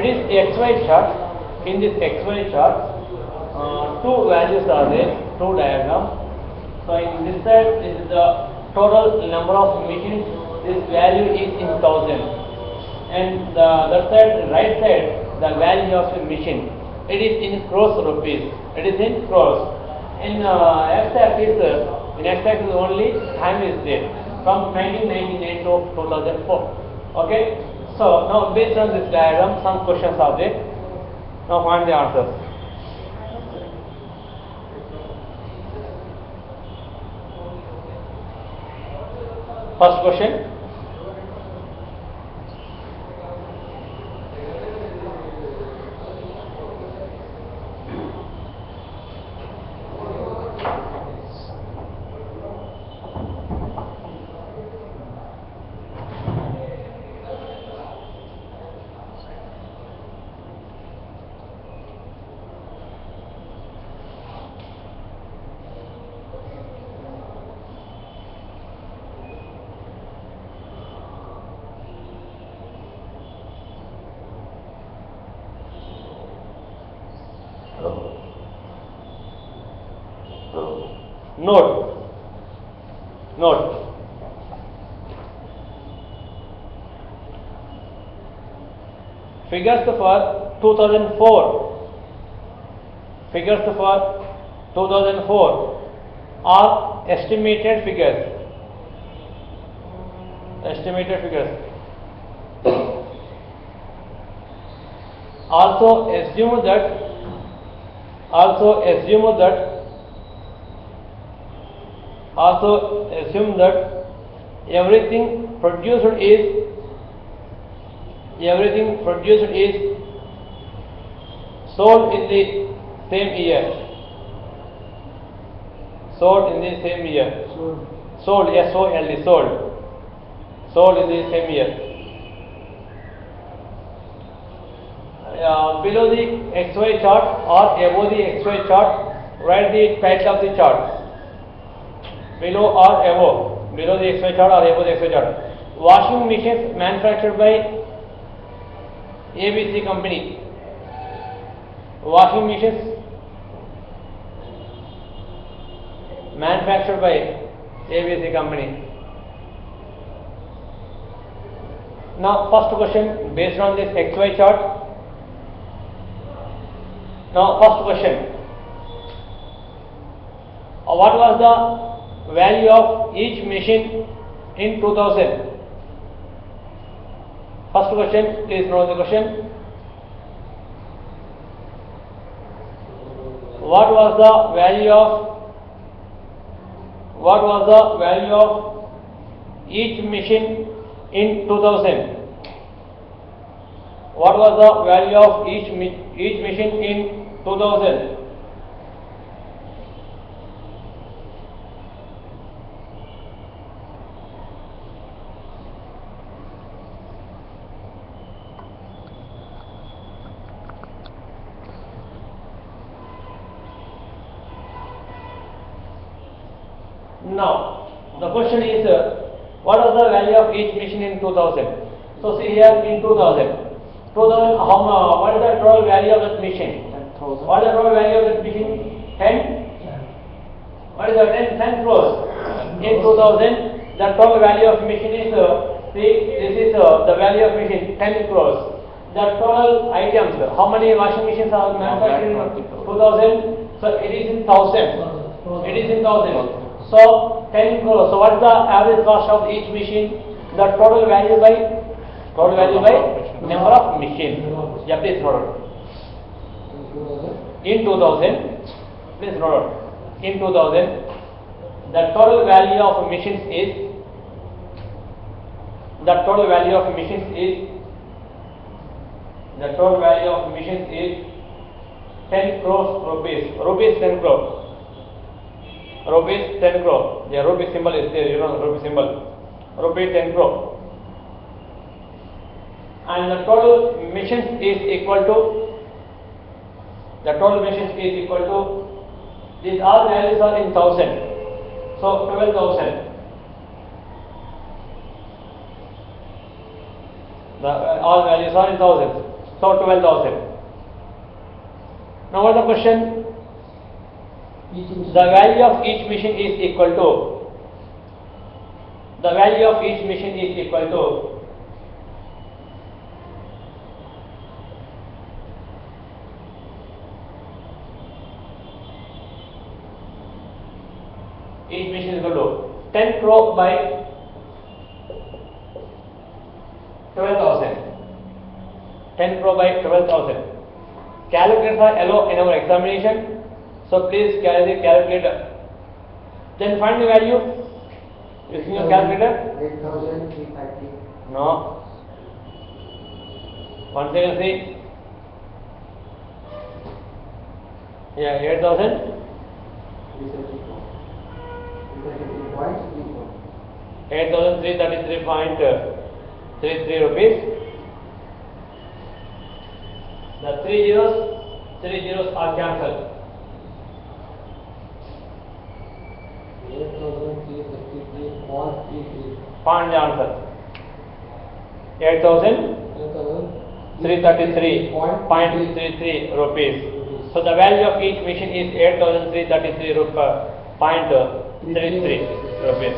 It is XY chart. In this XY chart, two values are there, two diagrams. So in this side, this is the total number of machines. This value is in thousand, and that side, right side, the value of the machine. It is in crores rupees. It is in crores. In x-axis, only time is there from 1999 to 2004. Okay. So now based on this diagram, some questions are there. Now find the answers. First question. Note. Figures for 2004. Figures for 2004 are estimated figures. Estimated figures. Also assume that everything produced is sold in the same year. Sold in the same year. Sold in the same year. Below the XY chart or above the XY chart, write the title of the chart. Below or above, below the XY chart or above the XY chart. Washing machines manufactured by ABC company. Washing machines manufactured by ABC company. Now first question based on this XY chart. Now first question. What was the value of each machine in 2000? First question, please note the question. What was the value of each machine in 2000? What was the value of each machine in 2000? Now, the question is, what was the value of each machine in 2000? So, see here in 2000. What is the total value of that machine? 10,000. What is the total value of that machine? 10? What is the 10 crores? In 2000, the total value of machine is, this is the value of machine, 10 crores. The total items, how many washing machines are manufactured in 2000? So, it is in 1000. It is in 1000. So 10 crores. So what is the average cost of each machine? The total value by number of machines. Yeah, please note. In 2000, please note. In 2000, the total value of machines is 10 crores rupees. Rupees 10 crores. Rupees 10 crore. The rupee symbol is there, you know the rupee symbol. Rupee 10 crore. And the total machines is equal to, these all values are in 1000. So 12,000. All values are in 1000. So 12,000. Now what is the question? The value of each machine is equal to. The value of each machine is equal to. Each machine is equal to 10 crore by 12,000. 10 crore by 12,000. Calculators are allowed in our examination, so please carry the calculator. Then find the value using your calculator. 8,330. No. Once again see. Yeah, 8,000. 8,333.33 rupees. The three zeros are cancelled. 8,333.33. Find the answer. 8,333.33 rupees. So the value of each machine is 8,333.33 rupees.